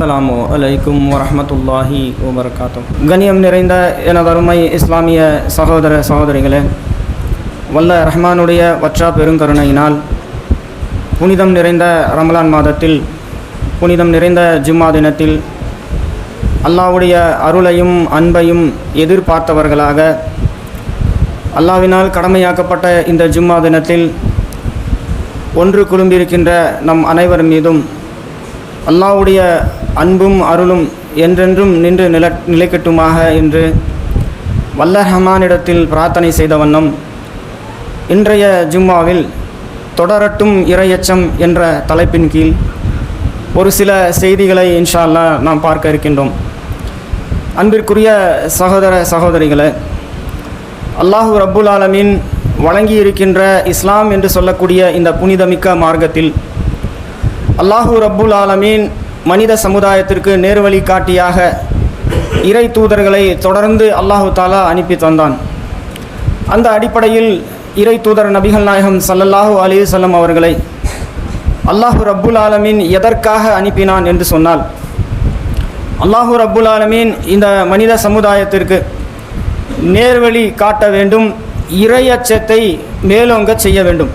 அஸ்ஸலாமு அலைக்கும் வரஹ்மத்துல்லாஹி வபரகாத்துஹ். கண்ணியம் நிறைந்த எனதருமை இஸ்லாமிய சகோதர சகோதரிகளே, வல்ல ரஹ்மானுடைய வற்றா பெருங்கருணையினால் புனிதம் நிறைந்த ரமலான் மாதத்தில், புனிதம் நிறைந்த ஜும்மா தினத்தில் அல்லாஹ்வுடைய அருளையும் அன்பையும் எதிர்பார்த்தவர்களாக அல்லாஹ்வினால் கடமையாக்கப்பட்ட இந்த ஜும்மா தினத்தில் ஒன்று குழும்பியிருக்கின்ற நம் அனைவர் மீதும் அல்லாஹ்வுடைய அன்பும் அருளும் என்றென்றும் நின்று நிலைக்கட்டுமாக என்று வல்ல ரஹ்மானிடத்தில் பிரார்த்தனை செய்த வண்ணம் இன்றைய ஜும்மாவில் தொடரட்டும் இறையச்சம் என்ற தலைப்பின் கீழ் ஒரு சில செய்திகளை இன்ஷா அல்லாஹ் நாம் பார்க்க இருக்கின்றோம். அன்பிற்குரிய சகோதர சகோதரிகளே, அல்லாஹு ரப்புல் ஆலமீன் வழங்கியிருக்கின்ற இஸ்லாம் என்று சொல்லக்கூடிய இந்த புனிதமிக்க மார்க்கத்தில் அல்லாஹு ரப்புல் ஆலமீன் மனித சமுதாயத்திற்கு நேர்வழி காட்டியாக இறை தூதர்களை தொடர்ந்து அல்லாஹு தாலா அனுப்பி தந்தான். அந்த அடிப்படையில் இறை தூதர் நபிகள் நாயகம் ஸல்லல்லாஹு அலைஹி வஸல்லம் அவர்களை அல்லாஹு ரப்புல் ஆலமீன் எதற்காக அனுப்பினான் என்று சொன்னால், அல்லாஹு ரப்புல் ஆலமீன் இந்த மனித சமுதாயத்திற்கு நேர்வழி காட்ட வேண்டும், இறையச்சத்தை மேலோங்க செய்ய வேண்டும்.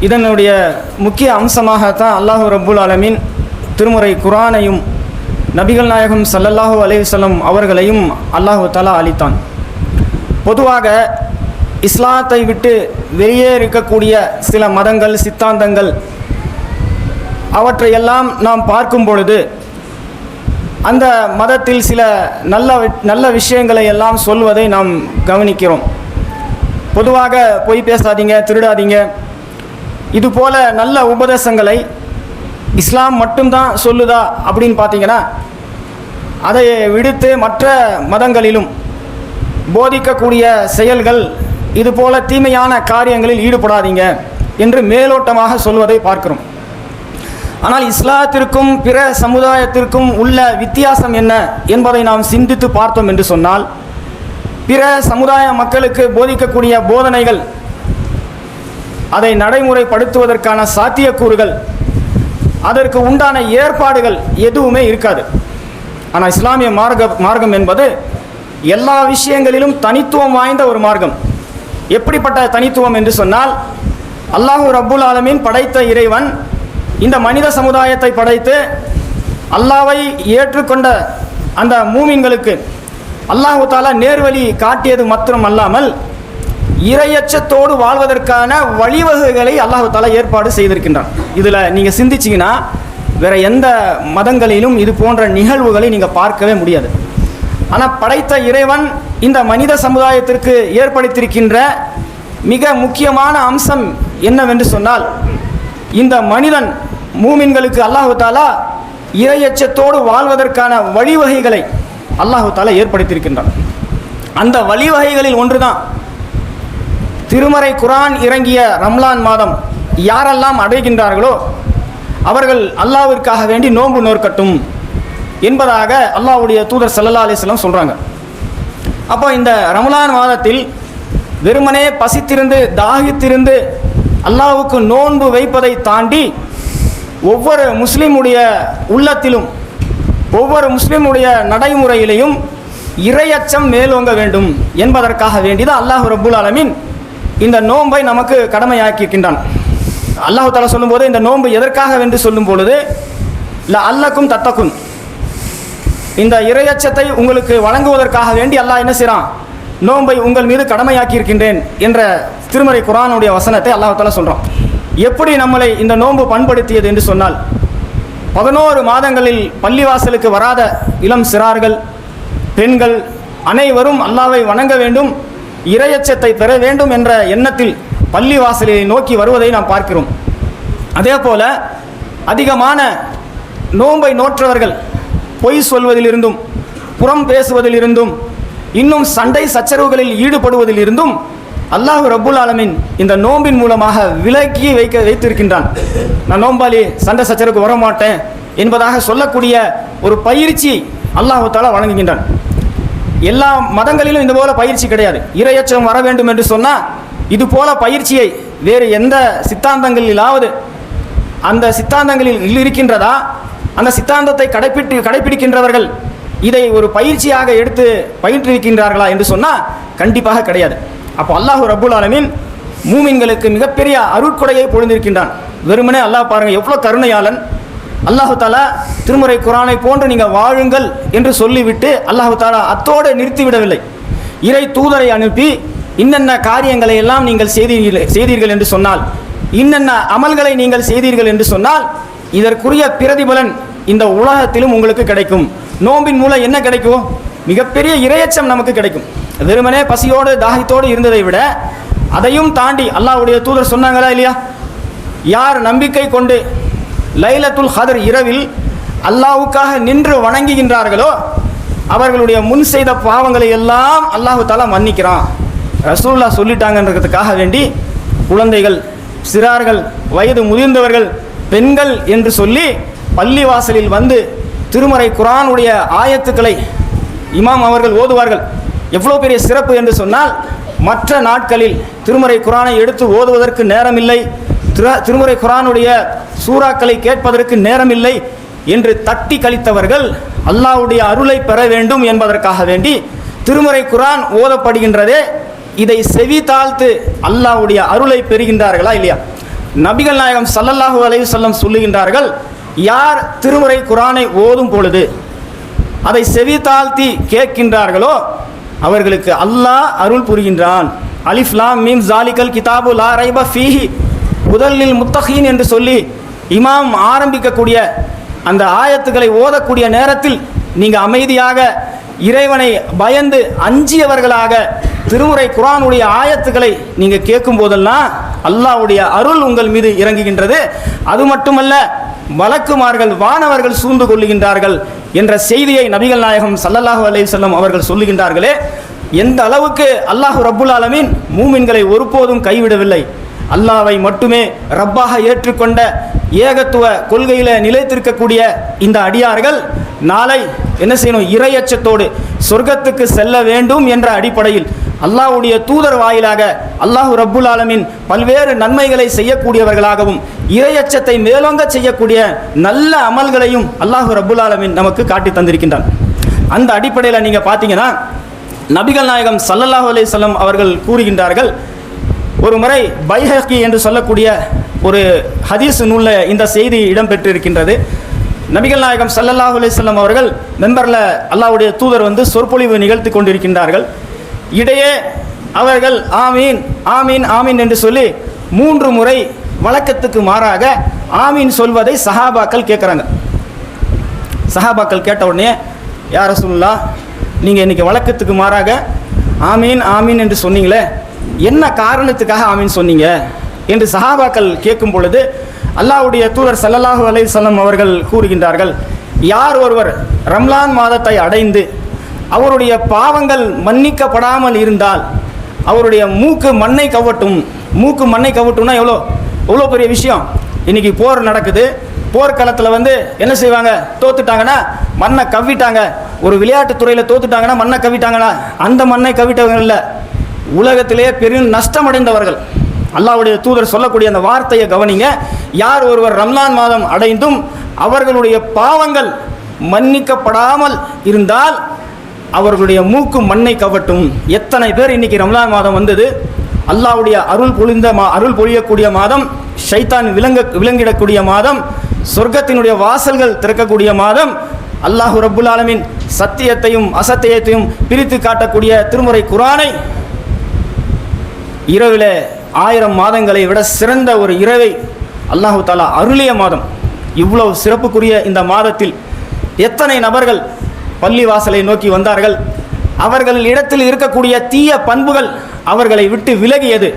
இதனுடைய முக்கிய அம்சமாகத்தான் அல்லாஹு ரப்புல் ஆலமீன் திருமுறை குர்ஆனையும் நபிகள் நாயகம் ஸல்லல்லாஹு அலைஹி வஸல்லம் அவர்களையும் அல்லாஹு தஆலா அளித்தான். பொதுவாக இஸ்லாத்தை விட்டு வெளியே இருக்கக்கூடிய சில மதங்கள், சித்தாந்தங்கள் அவற்றையெல்லாம் நாம் பார்க்கும் பொழுது அந்த மதத்தில் சில நல்ல விஷயங்களை எல்லாம் சொல்வதை நாம் கவனிக்கிறோம். பொதுவாக பொய் பேசாதீங்க, திருடாதீங்க, இதுபோல நல்ல உபதேசங்களை இஸ்லாம் மட்டும்தான் சொல்லுதா அப்படின்னு பார்த்தீங்கன்னா, அதை விடுத்து மற்ற மதங்களிலும் போதிக்கக்கூடிய செயல்கள், இதுபோல தீமையான காரியங்களில் ஈடுபடாதீங்க என்று மேலோட்டமாக சொல்வதை பார்க்கிறோம். ஆனால் இஸ்லாத்திற்கும் பிற சமுதாயத்திற்கும் உள்ள வித்தியாசம் என்ன என்பதை நாம் சிந்தித்து பார்த்தோம் என்று சொன்னால், பிற சமுதாய மக்களுக்கு போதிக்கக்கூடிய போதனைகள், அதை நடைமுறைப்படுத்துவதற்கான சாத்தியக்கூறுகள், அதற்கு உண்டான ஏற்பாடுகள் எதுவுமே இருக்காது. ஆனால் இஸ்லாமிய மார்க்கம் என்பது எல்லா விஷயங்களிலும் தனித்துவம் வாய்ந்த ஒரு மார்க்கம். எப்படிப்பட்ட தனித்துவம் என்று சொன்னால், அல்லாஹு ரப்புல் ஆலமீன் படைத்த இறைவன் இந்த மனித சமுதாயத்தை படைத்து அல்லாஹ்வை ஏற்றுக்கொண்ட அந்த மூமின்களுக்கு அல்லாஹு தாலா நேர்வழி காட்டியது மாத்திரம் அல்லாமல் இறையச்சத்தோடு வாழ்வதற்கான வழிவகைகளை அல்லாஹு தாலா ஏற்பாடு செய்திருக்கின்றான். இதில் நீங்கள் சிந்திச்சிங்கன்னா வேறு எந்த மதங்களிலும் இது போன்ற நிகழ்வுகளை நீங்கள் பார்க்கவே முடியாது. ஆனால் படைத்த இறைவன் இந்த மனித சமுதாயத்திற்கு ஏற்படுத்தியிருக்கின்ற மிக முக்கியமான அம்சம் என்னவென்று சொன்னால், இந்த மனிதன் மூமின்களுக்கு அல்லாஹு தாலா இறையச்சத்தோடு வாழ்வதற்கான வழிவகைகளை அல்லாஹு தாலா ஏற்படுத்தியிருக்கின்றான். அந்த வழிவகைகளில் ஒன்றுதான் திருமறை குர்ஆன் இறங்கிய ரம்லான் மாதம் யாரெல்லாம் அடைகின்றார்களோ அவர்கள் அல்லாஹ்விற்காக வேண்டி நோன்பு நோற்கட்டும் என்பதாக அல்லாஹ்வுடைய தூதர் ஸல்லல்லாஹு அலைஹி வஸல்லம் சொல்கிறாங்க. அப்போ இந்த ரம்லான் மாதத்தில் வெறுமனே பசித்திருந்து தாகித்திருந்து அல்லாஹ்வுக்கு நோன்பு வைப்பதை தாண்டி ஒவ்வொரு முஸ்லீமுடைய உள்ளத்திலும், ஒவ்வொரு முஸ்லீமுடைய நடைமுறையிலையும் இறையச்சம் மேலோங்க வேண்டும் என்பதற்காக வேண்டிதான் அல்லாஹ் ரப்புல் ஆலமீன் இந்த நோன்பை நமக்கு கடமையாக்கியிருக்கின்றான். அல்லாஹ் தஆலா சொல்லும்போது இந்த நோன்பு எதற்காக என்று சொல்லும் பொழுது, லஅல்லக்கும் தத்தகுன், இந்த இறையச்சத்தை உங்களுக்கு வழங்குவதற்காக வேண்டி அல்லாஹ் என்ன செய்கிறான், நோன்பை உங்கள் மீது கடமையாக்கியிருக்கின்றேன் என்ற திருமறை குர்ஆனுடைய வசனத்தை அல்லாஹ் தஆலா சொல்கிறான். எப்படி நம்மளை இந்த நோன்பு பண்படுத்தியது என்று சொன்னால், 11 மாதங்களில் பள்ளிவாசலுக்கு வராத இளம் சிறார்கள், பெண்கள் அனைவரும் அல்லாஹ்வை வணங்க வேண்டும், இறையச்சத்தை பெற வேண்டும் என்ற எண்ணத்தில் பள்ளிவாசலை நோக்கி வருவதை நாம் பார்க்கிறோம். அதே போல அதிகமான நோன்பை நோற்றவர்கள் பொய் சொல்வதிலிருந்தும், புறம் பேசுவதிலிருந்தும், இன்னும் சண்டை சச்சரவுகளில் ஈடுபடுவதிலிருந்தும் அல்லாஹ் ரப்புல் ஆலமீன் இந்த நோம்பின் மூலமாக விலக்கி வைத்திருக்கின்றான். நான் நோம்பாளி, சண்டை சச்சரவுக்கு வரமாட்டேன் என்பதாக சொல்லக்கூடிய ஒரு பயிற்சி அல்லாஹ் தஆலா வழங்குகின்றான். எல்லா மதங்களிலும் இந்த போல பயிற்சி கிடையாது. இறையச்சம் வர வேண்டும் என்று சொன்னால் இது போல பயிற்சியை வேறு எந்த சித்தாந்தங்களிலாவது அந்த சித்தாந்தங்களில் இருக்கின்றதா அந்த சித்தாந்தத்தை கடைபிடிக்கின்றவர்கள் இதை ஒரு பயிற்சியாக எடுத்து பயிற்றுவிக்கின்றார்களா என்று சொன்னால் கண்டிப்பாக கிடையாது. அப்போ அல்லாஹ் ரப்புல் ஆலமீன் மூமின்களுக்கு மிகப்பெரிய அருட்கொடையை பொழிந்திருக்கின்றான். வெறுமனே அல்லாஹ் பாருங்க எவ்வளோ கருணையாளன். அல்லாஹு தாலா திருமறை குரானை போன்று நீங்கள் வாழுங்கள் என்று சொல்லிவிட்டு அல்லாஹு தாலா அத்தோடு நிறுத்திவிடவில்லை. இறை தூதரை அனுப்பி இன்னென்ன காரியங்களை எல்லாம் நீங்கள் செய்தீர்கள் என்று சொன்னால், இன்னென்ன அமல்களை நீங்கள் செய்தீர்கள் என்று சொன்னால் இதற்குரிய பிரதிபலன் இந்த உலகத்திலும் உங்களுக்கு கிடைக்கும். நோம்பின் மூலம் என்ன கிடைக்கும்? மிகப்பெரிய இரையச்சம் நமக்கு கிடைக்கும். வெறுமனே பசியோடு தாகத்தோடு இருந்ததை விட அதையும் தாண்டி அல்லாஹ்வுடைய தூதர் சொன்னாங்களா இல்லையா, யார் நம்பிக்கை கொண்டு லைலத்துல் கத்ர் இரவில் அல்லாஹ்வுக்காக நின்று வணங்குகின்றார்களோ அவர்களுடைய முன் செய்த பாவங்களை எல்லாம் அல்லாஹ் தஆலா மன்னிக்கிறான். ரசூலுல்லாஹ் சொல்லிட்டாங்கன்றதுக்காக வேண்டி குழந்தைகள், சிறார்கள், வயது முதிர்ந்தவர்கள், பெண்கள் என்று சொல்லி பள்ளிவாசலில் வந்து திருமறை குர்ஆனுடைய ஆயத்துக்களை இமாம் அவர்கள் ஓதுவார்கள். எவ்வளோ பெரிய சிறப்பு என்று சொன்னால், மற்ற நாட்களில் திருமறை குர்ஆனை எடுத்து ஓதுவதற்கு நேரமில்லை, திருமறை குர்ஆனுடைய சூறாக்களை கேட்பதற்கு நேரமில்லை என்று தட்டி கழித்தவர்கள் அல்லாஹ்வுடைய அருளை பெற வேண்டும் என்பதற்காக வேண்டி திருமறை குர்ஆன் ஓதப்படுகின்றதே, இதை செவி தாழ்த்து அல்லாஹ்வுடைய அருளை பெறுகின்றார்களா இல்லையா? நபிகள் நாயகம் ஸல்லல்லாஹு அலைஹி வஸல்லம் சொல்லுகின்றார்கள், யார் திருமறை குர்ஆனை ஓதும் பொழுது அதை செவி தாழ்த்தி கேட்கின்றார்களோ அவர்களுக்கு அல்லாஹ் அருள் புரிகின்றான். அலிஃப் லாம் மீம் ஜாலிகல் கிதாபு லா ரைப ஃபீஹி ஹுதல் முத்தகீன் என்று சொல்லி இமாம் ஆரம்பிக்கக்கூடிய அந்த ஆயத்துக்களை ஓதக்கூடிய நேரத்தில் நீங்கள் அமைதியாக இறைவனை பயந்து அஞ்சியவர்களாக திருமுறை குர்ஆனுடைய ஆயத்துக்களை நீங்கள் கேட்கும் போதெல்லாம் அல்லாஹ்வுடைய அருள் உங்கள் மீது இறங்குகின்றது. அது மட்டுமல்ல, மலக்குமார்கள், வானவர்கள் சூழ்ந்து கொள்ளுகின்றார்கள் என்ற செய்தியை நபிகள் நாயகம் ஸல்லல்லாஹு அலைஹி வஸல்லம் அவர்கள் சொல்லுகின்றார்களே, எந்த அளவுக்கு அல்லாஹ் ரப்புல் ஆலமீன் மூமின்களை ஒருபோதும் கைவிடவில்லை. அல்லாஹ்வை மட்டுமே ரப்பாக ஏற்றுக்கொண்ட ஏகத்துவ கொள்கையில் நிலைத்திருக்கக்கூடிய இந்த அடியார்கள் நாளை என்ன செய்யணும்? இறையச்சத்தோடு சொர்க்கத்துக்கு செல்ல வேண்டும் என்ற அடிப்படையில் அல்லாஹ்வுடைய தூதர் வாயிலாக அல்லாஹ் ரப்புல் ஆலமீன் பல்வேறு நன்மைகளை செய்யக்கூடியவர்களாகவும் இறையச்சத்தை மேலோங்க செய்யக்கூடிய நல்ல அமல்களையும் அல்லாஹ் ரப்புல் ஆலமீன் நமக்கு காட்டி தந்திருக்கின்றான். அந்த அடிப்படையில் நீங்கள் பார்த்தீங்கன்னா நபிகள் நாயகம் ஸல்லல்லாஹு அலைஹி வஸல்லம் அவர்கள் கூறுகின்றார்கள், ஒரு முறை பைஹகி என்று சொல்லக்கூடிய ஒரு ஹதீஸ் நூலில் இந்த செய்தி இடம்பெற்றிருக்கின்றது. நபிகள் நாயகம் ஸல்லல்லாஹு அலைஹி வஸல்லம் அவர்கள் மெம்பரில் அல்லாஹ்வுடைய தூதர் வந்து சொற்பொழிவு நிகழ்த்தி கொண்டிருக்கின்றார்கள். இடையே அவர்கள் ஆமீன் ஆமீன் ஆமீன் என்று சொல்லி 3 முறை வழக்கத்துக்கு மாறாக ஆமீன் சொல்வதை சஹாபாக்கள் கேட்குறாங்க. சஹாபாக்கள் கேட்ட உடனே, யா ரசூலுல்லாஹ், நீங்கள் இன்றைக்கி வழக்கத்துக்கு மாறாக ஆமீன் ஆமீன் என்று சொன்னீங்களே, என்ன காரணத்துக்காக ஆமீன் சொன்னீங்க என்று சஹாபாக்கள் கேட்கும் பொழுது அல்லாஹ்வுடைய தூதர் ஸல்லல்லாஹு அலைஹி வஸல்லம் அவர்கள் கூறுகின்றார்கள், யார் ஒருவர் ரம்லான் மாதத்தை அடைந்து அவருடைய பாவங்கள் மன்னிக்கப்படாமல் இருந்தால் அவருடைய மூக்கு மண்ணை கவ்வட்டும். மூக்கு மண்ணை கவ்வட்டும்னா எவ்வளோ பெரிய விஷயம். இன்றைக்கி போர் நடக்குது, போர்க்களத்தில் வந்து என்ன செய்வாங்க? தோத்துட்டாங்கன்னா மண்ணை கவ்விட்டாங்க. ஒரு விளையாட்டுத் துறையில் தோத்துட்டாங்கன்னா மண்ணை கவ்விட்டாங்கன்னா அந்த மண்ணை கவ்விட்டவங்க இல்லை, உலகத்திலே பெரும் நஷ்டமடைந்தவர்கள். அல்லாஹ்வுடைய தூதர் சொல்லக்கூடிய அந்த வார்த்தையை கவனிங்க. யார் ஒருவர் ரம்லான் மாதம் அடைந்தும் அவர்களுடைய பாவங்கள் மன்னிக்கப்படாமல் இருந்தால் அவர்களுடைய மூக்கு மண்ணை கவட்டும். எத்தனை பேர் இன்னைக்கு ரம்லான் மாதம் வந்தது, அல்லாஹ்வுடைய அருள் பொழியக்கூடிய மாதம், ஷைத்தான் விலங்கிடக்கூடிய மாதம், சொர்க்கத்தினுடைய வாசல்கள் திறக்கக்கூடிய மாதம், அல்லாஹ் ரப்புல் ஆலமீன் சத்தியத்தையும் அசத்தியத்தையும் பிரித்து காட்டக்கூடிய திருமுறை குர்ஆனை இரவில் 1000 மாதங்களை விட சிறந்த ஒரு இரவை அல்லாஹு தஆலா அருளிய மாதம். இவ்வளவு சிறப்புக்குரிய இந்த மாதத்தில் எத்தனை நபர்கள் பள்ளிவாசலை நோக்கி வந்தார்கள். அவர்கள் இடத்தில் இருக்கக்கூடிய தீய பண்புகள் அவர்களை விட்டு விலகியது.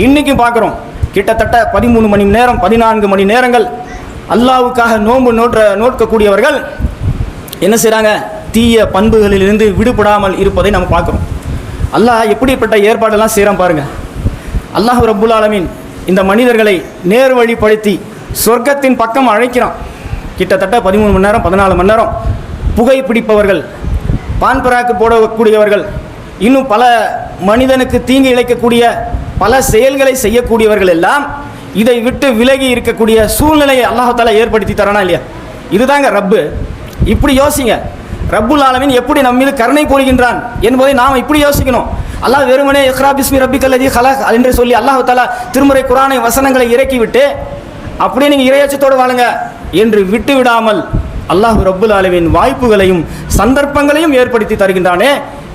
இன்றைக்கும் பார்க்குறோம், கிட்டத்தட்ட 13 மணி நேரம் 14 மணி நேரங்கள் அல்லாஹ்வுக்காக நோன்பு நோக்கக்கூடியவர்கள் என்ன செய்கிறாங்க? தீய பண்புகளிலிருந்து விடுபடாமல் இருப்பதை நம்ம பார்க்குறோம். அல்லாஹ் எப்படிப்பட்ட ஏற்பாடெல்லாம் செய்கிறான் பாருங்கள். அல்லாஹ் ரப்புல் ஆலமீன் இந்த மனிதர்களை நேர்வழிப்படுத்தி சொர்க்கத்தின் பக்கம் அழைக்கிறான். கிட்டத்தட்ட 13 மணி நேரம் 14 மணி நேரம் புகை பிடிப்பவர்கள், பான்பராக்கு போடக்கூடியவர்கள், இன்னும் பல மனிதனுக்கு தீங்கு இழைக்கக்கூடிய பல செயல்களை செய்யக்கூடியவர்கள் எல்லாம் இதை விட்டு விலகி இருக்கக்கூடிய சூழ்நிலையை அல்லாஹ் தஆலா ஏற்படுத்தி தரானா இல்லையா? இதுதாங்க ரப்பு. இப்படி யோசிங்க. ரப்புல் ஆலமீன் எப்படி நம்ம மீது கருணை பொழிகின்றான் என்பதை நாம் இப்படி யோசிக்கணும். அல்லாஹ் வெறுமனே இக்ரா பிஸ்மி ரப்பிக்கல் லதீ ஹலக் என்று சொல்லி அல்லாஹ் தஆலா திருமறை குர்ஆனை வசனங்களை இறக்கிவிட்டு அப்படியே நீங்கள் இறையச்சத்தோடு வாழுங்க என்று விட்டு விடாமல் அல்லாஹ் ரப்புல் ஆலமீன் வாய்ப்புகளையும் சந்தர்ப்பங்களையும் ஏற்படுத்தி தருகின்றானே,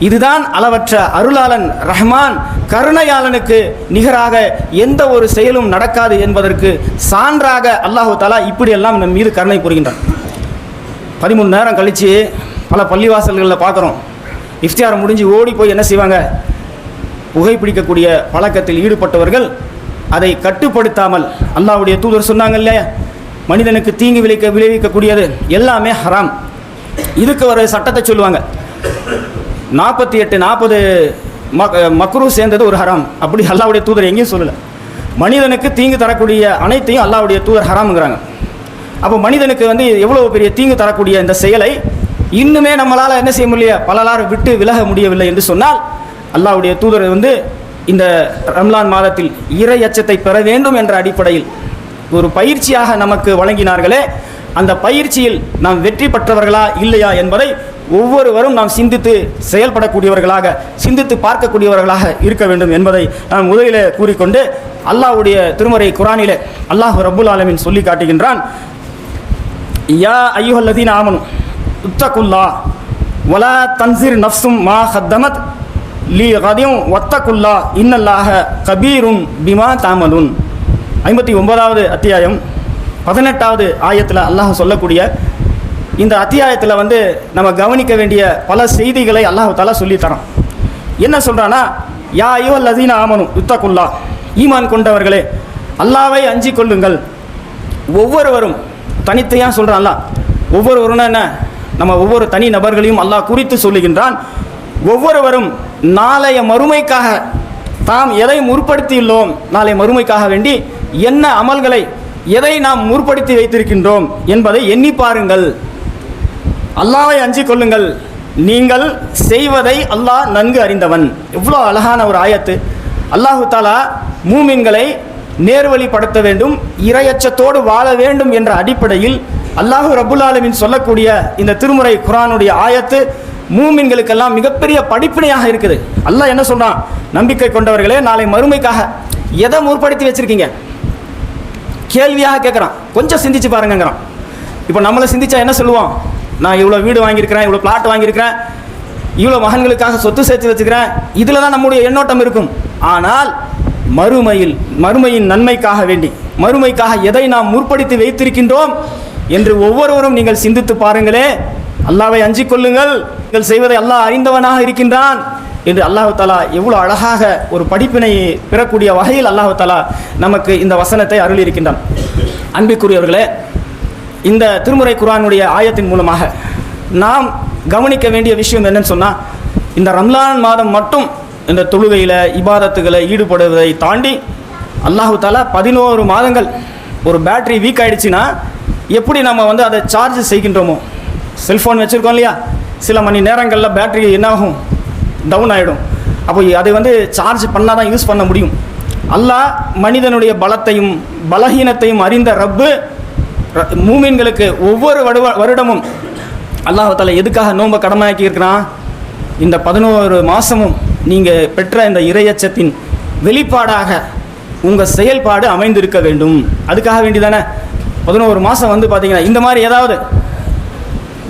இதுதான் அளவற்ற அருளாளன் ரஹ்மான் கருணையாளனுக்கு நிகராக எந்த ஒரு செயலும் நடக்காது என்பதற்கு சான்றாக அல்லாஹ் தஆலா இப்படியெல்லாம் நம் மீது கருணை புரிகின்றான். 13 நேரம் கழித்து பல பள்ளிவாசல்களில் பார்க்குறோம், இஃப்தியார் முடிஞ்சு ஓடி போய் என்ன செய்வாங்க, புகைப்பிடிக்கக்கூடிய பழக்கத்தில் ஈடுபட்டவர்கள் அதை கட்டுப்படுத்தாமல், அல்லாஹ்வுடைய தூதர் சொன்னாங்க இல்லையா, மனிதனுக்கு தீங்கு விளைவிக்கக்கூடியது எல்லாமே ஹராம். இதுக்கு ஒரு சட்டத்தை சொல்லுவாங்க, 48-40 மக்ரூ சேர்ந்தது ஒரு ஹராம். அப்படி அல்லாஹ்வுடைய தூதர் எங்கேயும் சொல்லலை. மனிதனுக்கு தீங்கு தரக்கூடிய அனைத்தையும் அல்லாஹ்வுடைய தூதர் ஹராம்ங்கிறாங்க. அப்போ மனிதனுக்கு எவ்வளோ பெரிய தீங்கு தரக்கூடிய இந்த செயலை இன்னுமே நம்மளால் என்ன செய்ய முடியல, பலரால் விட்டு விலக முடியவில்லை என்று சொன்னால், அல்லாஹ்வுடைய தூதர் இந்த ரம்லான் மாதத்தில் இறை அச்சத்தை பெற வேண்டும் என்ற அடிப்படையில் ஒரு பயிற்சியாக நமக்கு வழங்கினார்களே, அந்த பயிற்சியில் நாம் வெற்றி பெற்றவர்களா இல்லையா என்பதை ஒவ்வொருவரும் நாம் சிந்தித்து செயல்படக்கூடியவர்களாக, சிந்தித்து பார்க்கக்கூடியவர்களாக இருக்க வேண்டும் என்பதை நான் முதலிலே கூறிக்கொண்டு, அல்லாஹ்வுடைய திருமறை குர்ஆனிலே அல்லாஹ் ரப்புல் ஆலமீன் சொல்லி காட்டுகின்றான், யா அய்யுஹல்லதீன ஆமனு உத்தகுல்லா வலா தன்சிர் நஃப்சும் மா கத்தமத் லி கதியும் வத்தகுல்லா இன்னல்லாஹ கபீரும் பிமா தாமலுன். 59வது அத்தியாயம் 18வது ஆயத்தில் அல்லாஹ் சொல்லக்கூடிய இந்த அத்தியாயத்தில் நம்ம கவனிக்க வேண்டிய பல செய்திகளை அல்லாஹ் தஆலா சொல்லித்தரான். என்ன சொல்கிறான்னா, யா அய்யுஹல்லதீன ஆமனு உத்தகுல்லா, ஈமான் கொண்டவர்களே அல்லாஹ்வை அஞ்சிக் கொள்ளுங்கள். ஒவ்வொருவரும் தனித்தையாக சொல்கிறான் அல்லாஹ். ஒவ்வொருவரும்னா என்ன, நம்ம ஒவ்வொரு தனி நபர்களையும் அல்லாஹ் குறித்து சொல்லுகின்றான். ஒவ்வொருவரும் நாளைய மறுமைக்காக தாம் எதை முற்படுத்தியுள்ளோம், நாளை மறுமைக்காக வேண்டி என்ன அமல்களை, எதை நாம் முற்படுத்தி வைத்திருக்கின்றோம் என்பதை எண்ணி பாருங்கள். அல்லாஹ்வை அஞ்சிக் கொள்ளுங்கள், நீங்கள் செய்வதை அல்லாஹ் நன்கு அறிந்தவன். எவ்வளோ அழகான ஒரு ஆயத்து. அல்லாஹு தஆலா மூமின்களை நேர்வழிப்படுத்த வேண்டும், இறையச்சத்தோடு வாழ வேண்டும் என்ற அடிப்படையில் அல்லாஹ் ரப்புல் ஆலமீன் சொல்லக்கூடிய இந்த திருமுறை குர்ஆனுடைய ஆயத்து மூமின்களுக்கெல்லாம் மிகப்பெரிய படிப்பினையாக இருக்குது. அல்லாஹ் என்ன சொல்றான், நம்பிக்கை கொண்டவர்களே நாளை மறுமைக்காக எதை முற்படுத்தி வச்சிருக்கீங்க, கேள்வியாக கேட்குறான். கொஞ்சம் சிந்திச்சு பாருங்கிறான். இப்போ நம்மளை சிந்திச்சா என்ன சொல்லுவோம், நான் இவ்வளோ வீடு வாங்கியிருக்கிறேன், இவ்வளோ பிளாட் வாங்கியிருக்கிறேன், இவ்வளோ மகன்களுக்காக சொத்து சேர்த்து வச்சுக்கிறேன், இதில் தான் நம்முடைய எண்ணோட்டம் இருக்கும். ஆனால் மறுமையின் நன்மைக்காக வேண்டி, மறுமைக்காக எதை நாம் முற்படுத்தி வைத்திருக்கின்றோம் என்று ஒவ்வொருவரும் நீங்கள் சிந்தித்து பாருங்களே. அல்லாஹ்வை அஞ்சிக் கொள்ளுங்கள், நீங்கள் செய்வதை அல்லாஹ் அறிந்தவனாக இருக்கின்றான் என்று அல்லாஹ் தஆலா எவ்வளோ அழகாக ஒரு படிப்பினையை பெறக்கூடிய வகையில் அல்லாஹ் தஆலா நமக்கு இந்த வசனத்தை அருளி இருக்கின்றான். அன்பிற்குரியவர்களே, இந்த திருமுறை குர்ஆனுடைய ஆயத்தின் மூலமாக நாம் கவனிக்க வேண்டிய விஷயம் என்னன்னு சொன்னால், இந்த ரம்லான் மாதம் மட்டும் இந்த தொழுகையில் இபாதத்துகளை ஈடுபடுவதை தாண்டி அல்லாஹ் தஆலா 11 மாதங்கள் ஒரு பேட்டரி வீக் ஆகிடுச்சின்னா எப்படி நம்ம அதை சார்ஜ் செய்கின்றோமோ, செல்ஃபோன் வச்சுருக்கோம் இல்லையா, சில மணி நேரங்களில் பேட்டரி என்னாகும், டவுன் ஆகிடும். அப்போ அதை சார்ஜ் பண்ணால் தான் யூஸ் பண்ண முடியும். அல்லாஹ் மனிதனுடைய பலத்தையும் பலகீனத்தையும் அறிந்த ரப்பு மூமின்களுக்கு ஒவ்வொரு வருடமும் அல்லாஹ் தஆலா எதுக்காக நோன்பை கடமையாக்கி இருக்கிறான், இந்த 11 மாதமும் நீங்கள் பெற்ற இந்த இறையச்சத்தின் வெளிப்பாடாக உங்கள் செயல்பாடு அமைந்திருக்க வேண்டும். அதுக்காக வேண்டி தானே 11 மாதம் பார்த்தீங்கன்னா இந்த மாதிரி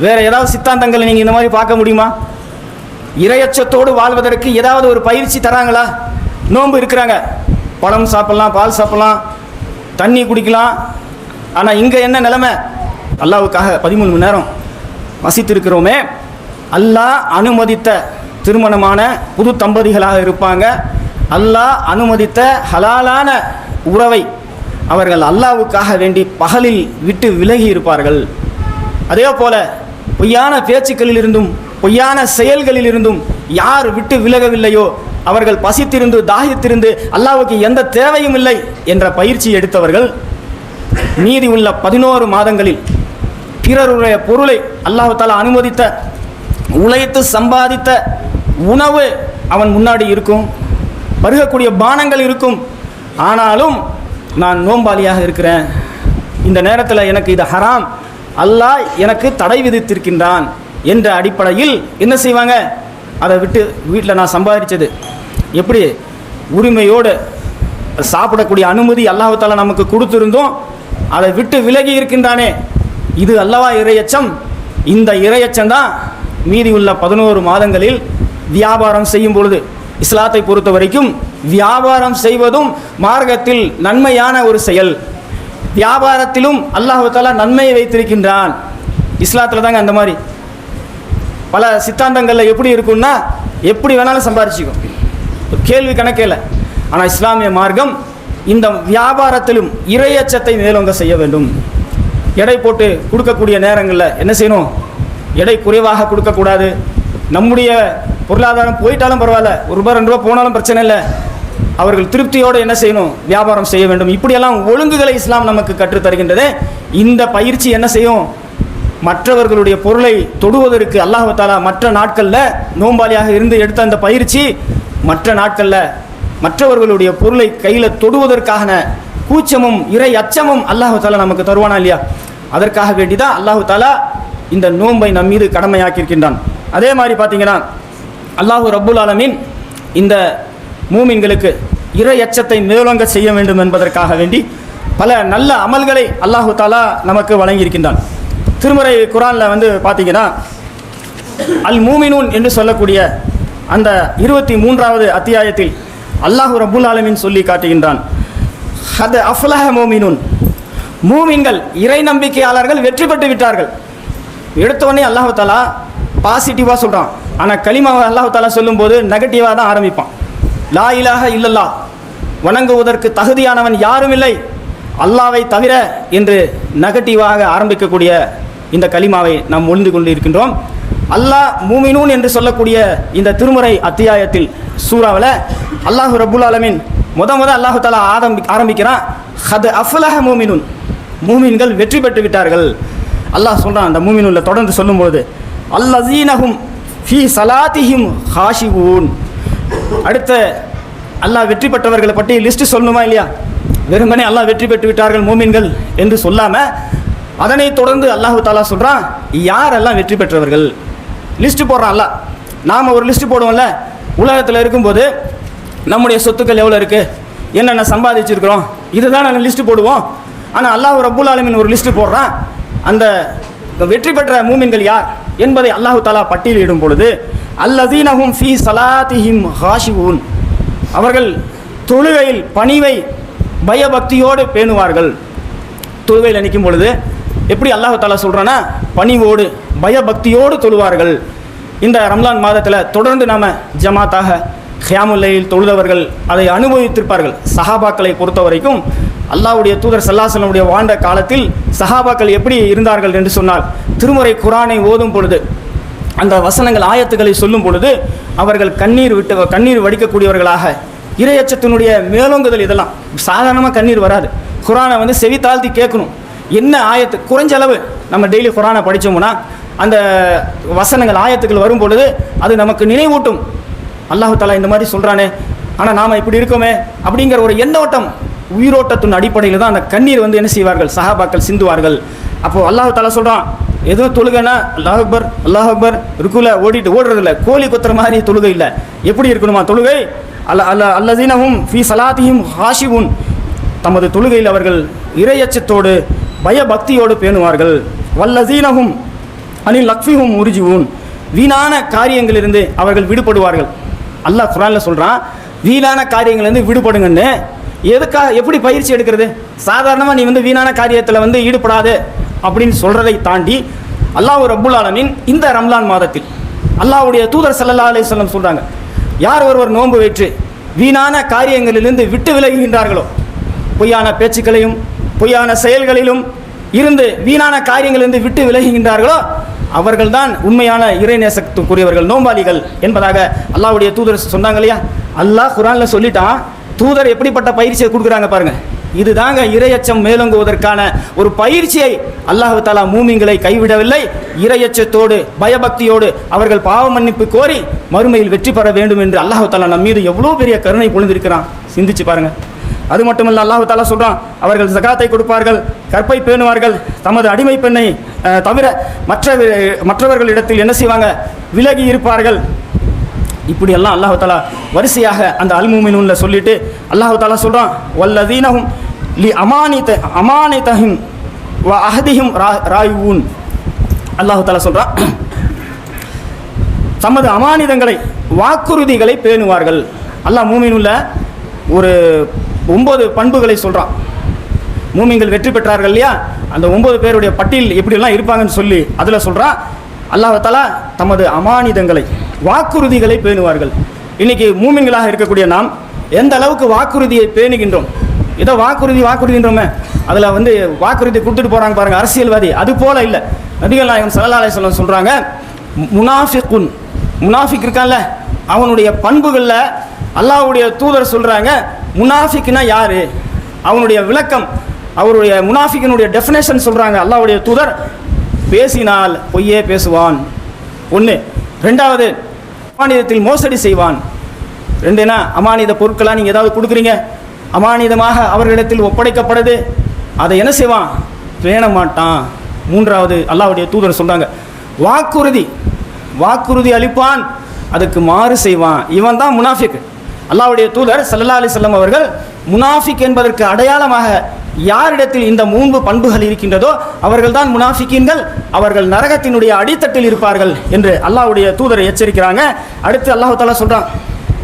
வேறு ஏதாவது சித்தாந்தங்களை நீங்கள் இந்த மாதிரி பார்க்க முடியுமா? இறையச்சத்தோடு வாழ்வதற்கு ஏதாவது ஒரு பயிற்சி தராங்களா? நோன்பு இருக்கிறாங்க, பழம் சாப்பிட்லாம், பால் சாப்பிட்லாம், தண்ணி குடிக்கலாம். ஆனால் இங்கே என்ன நிலைமை, அல்லாஹ்வுக்காக 13 மணி நேரம் வசித்திருக்கிறோமே, அல்லாஹ் அனுமதித்த திருமணமான புது தம்பதிகளாக இருப்பாங்க. அல்லாஹ் அனுமதித்த ஹலாலான உறவை அவர்கள் அல்லாஹ்வுக்காக வேண்டி பகலில் விட்டு விலகி இருப்பார்கள். அதே போல பொய்யான பேச்சுக்களில் இருந்தும் பொய்யான செயல்களில் இருந்தும் யார் விட்டு விலகவில்லையோ அவர்கள் பசித்திருந்து தாகித்திருந்து அல்லாஹ்வுக்கு எந்த தேவையும் இல்லை என்ற பயிற்சி எடுத்தவர்கள் மீதி உள்ள 11 மாதங்களில் பிறருடைய பொருளை அல்லாஹ் தஆலா அனுமதித்த உழைத்து சம்பாதித்த உணவு அவன் முன்னாடி இருக்கும், பருகக்கூடிய பானங்கள் இருக்கும். ஆனாலும் நான் நோம்பாளியாக இருக்கிறேன், இந்த நேரத்தில் எனக்கு இது ஹராம் அல்லாஹ் எனக்கு தடை விதித்திருக்கின்றான் என்ற அடிப்படையில் என்ன செய்வாங்க, அதை விட்டு வீட்டில் நான் சம்பாதிச்சது எப்படி உரிமையோடு சாப்பிடக்கூடிய அனுமதி அல்லாஹ் தஆலா நமக்கு கொடுத்திருந்தோம், அதை விட்டு விலகி இருக்கின்றானே, இது அல்லவா இறையச்சம். இந்த இறையச்சம் தான் மீதி உள்ள 11 மாதங்களில் வியாபாரம் செய்யும் பொழுது, இஸ்லாத்தை பொறுத்த வரைக்கும் வியாபாரம் செய்வதும் மார்க்கத்தில் நன்மையான ஒரு செயல். வியாபாரத்திலும் அல்லாஹ் தஆலா நன்மையை வைத்திருக்கின்றான். இஸ்லாத்தில் தாங்க அந்த மாதிரி பல சித்தாந்தங்களில் எப்படி இருக்குன்னா எப்படி வேணாலும் சம்பாரிச்சிக்கும், கேள்வி கணக்கில். ஆனால் இஸ்லாமிய மார்க்கம் இந்த வியாபாரத்திலும் இறையச்சத்தை மேலோங்க செய்ய வேண்டும். எடை போட்டு கொடுக்கக்கூடிய நேரங்களில் என்ன செய்யணும், எடை குறைவாக கொடுக்கக்கூடாது. நம்முடைய பொருளாதாரம் போயிட்டாலும் பரவாயில்ல, ₹1 2 போனாலும் பிரச்சனை இல்லை, அவர்கள் திருப்தியோடு என்ன செய்யணும், வியாபாரம் செய்ய வேண்டும். இப்படியெல்லாம் ஒழுங்குகளை இஸ்லாம் நமக்கு கற்றுத்தருகின்றது. இந்த பயிற்சி என்ன செய்யும், மற்றவர்களுடைய பொருளை தொடுவதற்கு அல்லாஹ் தஆலா மற்ற நாட்களில் நோம்பாளியாக இருந்து எடுத்த அந்த பயிற்சி மற்ற நாட்களில் மற்றவர்களுடைய பொருளை கையில் தொடுவதற்கான கூச்சமும் இறை அச்சமும் அல்லாஹ் தஆலா நமக்கு தருவானா இல்லையா? அதற்காக வேண்டி தான் அல்லாஹ் தஆலா இந்த நோன்பை நம் மீது கடமையாக்கியிருக்கின்றான். அதே மாதிரி பார்த்தீங்கன்னா அல்லாஹ் ரப்புல் ஆலமீன் இந்த மூமின்களுக்கு இறை அச்சத்தை மேலோங்க செய்ய வேண்டும் என்பதற்காக வேண்டி பல நல்ல அமல்களை அல்லாஹ் தஆலா நமக்கு வழங்கியிருக்கின்றான். திருமறை குர்ஆனில் வந்து பார்த்தீங்கன்னா அல் மூமினூன் என்று சொல்லக்கூடிய அந்த 23வது அத்தியாயத்தில் அல்லாஹ் ரப்புல் ஆலமீன் சொல்லி காட்டுகின்றான், ஹத் அஃப்லஹ மூமினூன், மூமின்கள் இறை நம்பிக்கையாளர்கள் வெற்றி பெற்று விட்டார்கள். எடுத்தவொடனே அல்லாஹ் தஆலா பாசிட்டிவாக சொல்கிறான். ஆனால் கலிமாவை அல்லாஹ் தஆலா சொல்லும்போது நெகட்டிவாக தான் ஆரம்பிப்பான். லா இலாஹ இல்லல்லாஹ், வணங்குவதற்கு தகுதியானவன் யாரும் இல்லை அல்லாவை தவிர என்று நெகட்டிவாக ஆரம்பிக்கக்கூடிய இந்த கலிமாவை நாம் ஒளிந்து கொண்டு இருக்கின்றோம். அல்லாஹ் மூமினூன் என்று சொல்லக்கூடிய இந்த திருமுறை அத்தியாயத்தில் சூறாவில் அல்லாஹ் ரப்புல் ஆலமீன் முத அல்லாஹ் தஆலா ஆரம்பிக்கிறான், ஹத் அஃப்லஹ மூமினூன், மூமின்கள் வெற்றி பெற்று விட்டார்கள். அல்லாஹ் சொல்கிறான் அந்த மூமினூன்ல தொடர்ந்து சொல்லும்போது அல்லஸீனஹும் ஃபீ ஸலாத்திஹிம் ஹாஷிஊன். அடுத்த அல்லாஹ் வெற்றி பெற்றவர்களை பற்றி லிஸ்ட் சொல்லணுமா இல்லையா? வெறுமனே அல்லாஹ் வெற்றி பெற்று விட்டார்கள் மூமின்கள் என்று சொல்லாமல் அதனை தொடர்ந்து அல்லாஹ் தஆலா சொல்கிறான் யாரெல்லாம் வெற்றி பெற்றவர்கள் லிஸ்ட்டு போடுறான். அல்லாஹ் நாம் ஒரு லிஸ்ட்டு போடுவோம்ல, உலகத்தில் இருக்கும்போது நம்முடைய சொத்துக்கள் எவ்வளோ இருக்குது, என்னென்ன சம்பாதிச்சிருக்கிறோம், இதுதான் நாங்கள் லிஸ்ட்டு போடுவோம். ஆனால் அல்லாஹ் ரப்புல் ஆலமீன் ஒரு லிஸ்ட்டு போடுறான். அந்த வெற்றி பெற்ற மூமின்கள் யார் என்பதை அல்லாஹ் தஆலா பட்டியலிடும் பொழுது அல்லஸீனஹும் ஃபீ ஸலாத்திஹிம் ஹாஷிஊன், அவர்கள் தொழுகையில் பணிவை பயபக்தியோடு பேணுவார்கள். தொழுகையில் நிற்கும் பொழுது எப்படி அல்லாஹ் தஆலா சொல்கிறான்னா பணிவோடு பயபக்தியோடு தொழுவார்கள். இந்த ரம்லான் மாதத்தில் தொடர்ந்து நாம் ஜமாத்தாக கியாமுல் லைல் தொழுதவர்கள் அதை அனுபவித்திருப்பார்கள். சஹாபாக்களை பொறுத்த வரைக்கும் அல்லாஹ்வுடைய தூதர் ஸல்லல்லாஹு அலைஹி வஸல்லம் வாழ்ந்த காலத்தில் சஹாபாக்கள் எப்படி இருந்தார்கள் என்று சொன்னால், திருமுறை குர்ஆனை ஓதும் பொழுது அந்த வசனங்கள் ஆயத்துக்களை சொல்லும் பொழுது அவர்கள் கண்ணீர் வடிக்கக்கூடியவர்களாக, இறையச்சத்தினுடைய மேலோங்குதல், இதெல்லாம் சாதாரணமாக கண்ணீர் வராது. குர்ஆனை வந்து செவி தாழ்த்தி கேட்கணும். என்ன ஆயத்து, குறைஞ்ச அளவு நம்ம டெய்லி குர்ஆனை படித்தோம்னா அந்த வசனங்கள் ஆயத்துக்கள் வரும் பொழுது அது நமக்கு நினைவூட்டும், அல்லாஹ் தஆலா இந்த மாதிரி சொல்கிறானே, ஆனால் நாம் இப்படி இருக்கோமே அப்படிங்கிற ஒரு எண்ணோட்டம், உயிரோட்டத்தின் அடிப்படையில் தான் அந்த கண்ணீர் வந்து என்ன செய்வார்கள், சஹாபாக்கள் சிந்துவார்கள். அப்போது அல்லாஹ் தஆலா சொல்கிறான், எதுவும் தொழுகைனா அல்லாஹ் அக்பர் அல்லாஹ் அக்பர் ருக்குல ஓடுறதில்ல, கோழி கொத்துற மாதிரி தொழுகை இல்லை. எப்படி இருக்கணுமா தொழுகை, அல்லஸீனஹும் ஃபீ ஸலாத்திஹிம் ஹாஷிஊன், தமது தொழுகையில் அவர்கள் இறையச்சத்தோடு பயபக்தியோடு பேணுவார்கள். வல்லஸீனஹும் அனில் லக்ஃபிஹும் முர்ஜிஊன், வீணான காரியங்களிலிருந்து அவர்கள் விடுபடுவார்கள். அல்லாஹ் குர்ஆனில் சொல்கிறான் வீணான காரியங்களிலிருந்து விடுபடுங்கன்னு. எதுக்காக, எப்படி பயிற்சி எடுக்கிறது? சாதாரணமாக நீ வந்து வீணான காரியத்தில் வந்து ஈடுபடாது அப்படின்னு சொல்கிறதை தாண்டி அல்லாஹ் ரப்புல் ஆலமீன் இந்த ரம்லான் மாதத்தில் அல்லாஹ்வுடைய தூதர் ஸல்லல்லாஹு அலைஹி வஸல்லம் சொல்கிறாங்க, யார் ஒருவர் நோன்பு வைத்து வீணான காரியங்களிலிருந்து விட்டு விலகுகின்றார்களோ, பொய்யான பேச்சுக்களையும் பொய்யான செயல்களிலும் இருந்து வீணான காரியங்களிலிருந்து விட்டு விலகுகின்றார்களோ அவர்கள்தான் உண்மையான இறைநேசத்துக்குரியவர்கள், நோம்பாளிகள் என்பதாக அல்லாஹ்வுடைய தூதர் சொன்னாங்க இல்லையா? அல்லாஹ் குர்ஆனில் சொல்லிட்டான். தூதர் எப்படிப்பட்ட பயிற்சியை கொடுக்குறாங்க பாருங்கள். இதுதாங்க இறையச்சம் மேலோங்குவதற்கான ஒரு பயிற்சியை அல்லாஹ் தஆலா மூமின்களை கைவிடவில்லை. இறையச்சத்தோடு பயபக்தியோடு அவர்கள் பாவ மன்னிப்பு கோரி மறுமையில் வெற்றி பெற வேண்டும் என்று அல்லாஹ் தஆலா நம் மீது எவ்வளோ பெரிய கருணை பொழிந்திருக்கிறான். சிந்திச்சு பாருங்கள். அது மட்டுமல்ல, அல்லாஹ் தஆலா சொல்றான், அவர்கள் ஜகாத்தை கொடுப்பார்கள், கற்பை பேணுவார்கள், தமது அடிமை பெண்ணை தவிர மற்றவர்களிடத்தில் என்ன செய்வாங்க, விலகி இருப்பார்கள். இப்படியெல்லாம் அல்லாஹ் தஆலா வரிசையாக அந்த அல் மூமினூன்ல சொல்லிட்டு அல்லாஹ் தஆலா சொல்றான், வல்லதீனஹும் லி அமானிதஹும் வ அஹதிஹும் ராயூன். அல்லாஹ் தஆலா சொல்றான், தமது அமானிதங்களை வாக்குறுதிகளை பேணுவார்கள். அல்லாஹ் மூமினுள்ள ஒரு 9 பண்புகளை சொல்கிறான். மூமின்கள் வெற்றி பெற்றார்கள் இல்லையா, அந்த 9 பேருடைய பட்டியல் எப்படியெல்லாம் இருப்பாங்கன்னு சொல்லி அதில் சொல்கிறான், அல்லாஹ் தஆலா தமது அமானிதங்களை வாக்குறுதிகளை பேணுவார்கள். இன்றைக்கி மூமின்களாக இருக்கக்கூடிய நாம் எந்த அளவுக்கு வாக்குறுதியை பேணுகின்றோம்? ஏதோ வாக்குறுதின்றோமே, அதில் வாக்குறுதி கொடுத்துட்டு போகிறாங்க பாருங்கள் அரசியல்வாதி, அது போல இல்லை. நபிகள் நாயகம் ஸல்லல்லாஹு அலைஹி வஸல்லம் சொல்கிறாங்க, முனாஃபிக் இருக்கான்ல, அவனுடைய பண்புகளில் அல்லாஹ்வுடைய தூதர் சொல்கிறாங்க, முனாஃபிக்னா யார், அவனுடைய விளக்கம், அவருடைய முனாஃபிக்கினுடைய டெஃபினேஷன் சொல்கிறாங்க அல்லாஹ்வுடைய தூதர், பேசினால் பொய்யே பேசுவான் 1. 2வது, அமானிதத்தில் மோசடி செய்வான். 2னா அமானித பொருட்களாக நீங்கள் ஏதாவது கொடுக்குறீங்க, அமானிதமாக அவர்களிடத்தில் ஒப்படைக்கப்படுது, அதை என்ன செய்வான், பேண மாட்டான். 3வது, அல்லாஹ்வுடைய தூதர் சொல்கிறாங்க, வாக்குறுதி அளிப்பான், அதுக்கு மாறு செய்வான், இவன் தான் முனாஃபிக். அல்லாஹ்வுடைய தூதர் ஸல்லல்லாஹு அலைஹி வஸல்லம் அவர்கள் முனாஃபிக் என்பதற்கு அடையாளமாக யாரிடத்தில் இந்த 3 பண்புகள் இருக்கின்றதோ அவர்கள்தான் முனாஃபிக்கீன்கள், அவர்கள் நரகத்தினுடைய அடித்தட்டில் இருப்பார்கள் என்று அல்லாஹ்வுடைய தூதரை எச்சரிக்கிறாங்க. அடுத்து அல்லாஹ் தஆலா சொல்றான்,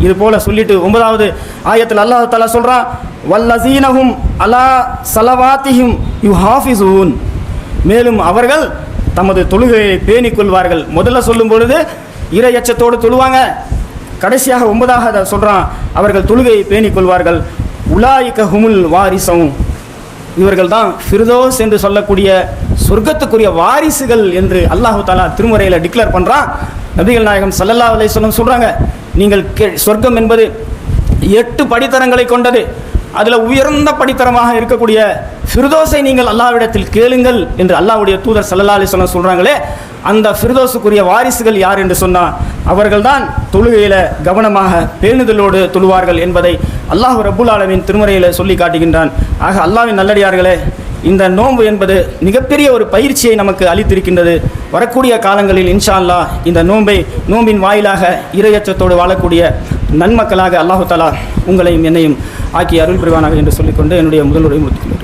இது போல சொல்லிட்டு 9வது ஆயத்தில் அல்லாஹ் தஆலா சொல்றான், வல்லஸீனஹும் அலா ஸலவாத்திஹிம் யுஹாஃபிஸூன். மேலும் அவர்கள் தமது தொழுகையை பேணிக் கொள்வார்கள். முதல்ல சொல்லும் பொழுது இறை அச்சத்தோடு தொழுவாங்க, கடைசியாக 9வது சொல்கிறான், அவர்கள் தொழுகையை பேணிக் கொள்வார்கள். உலாயிக ஹுமுல் வாரிசம், இவர்கள் தான் ஃபிர்தௌஸ் என்று சொல்லக்கூடிய சொர்க்கத்துக்குரிய வாரிசுகள் என்று அல்லாஹ் தஆலா திருமறையில் டிக்ளேர் பண்ணுறான். நபிகள் நாயகம் ஸல்லல்லாஹு அலைஹி வஸல்லம் சொல்கிறாங்க, நீங்கள் சொர்க்கம் என்பது 8 படித்தரங்களை கொண்டது, அதில் உயர்ந்த படித்தரமாக இருக்கக்கூடிய ஃபிர்தௌஸை நீங்கள் அல்லாஹ்விடத்தில் கேளுங்கள் என்று அல்லாஹ்வுடைய தூதர் ஸல்லல்லாஹு அலைஹி வஸல்லம் சொல்கிறாங்களே, அந்த ஃபிர்தௌஸுக்குரிய வாரிசுகள் யார் என்று சொன்னால் அவர்கள்தான் தொழுகையில் கவனமாக பேணுதலோடு தொழுவார்கள் என்பதை அல்லாஹ் ரப்புல் ஆலமீன் திருமறையில் சொல்லி காட்டுகின்றான். ஆக அல்லாஹ்வின் நல்லடியார்களே, இந்த நோன்பு என்பது மிகப்பெரிய ஒரு பயிற்சியை நமக்கு அளித்திருக்கின்றது. வரக்கூடிய காலங்களில் இன்ஷா அல்லாஹ் இந்த நோம்பின் வாயிலாக இறையச்சத்தோடு வாழக்கூடிய நன்மக்களாக அல்லாஹ் தஆலா உங்களையும் என்னையும் ஆக்கி அருள் புரிவானாக என்று சொல்லிக்கொண்டு என்னுடைய முதல் உரையை முடித்துள்ளேன்.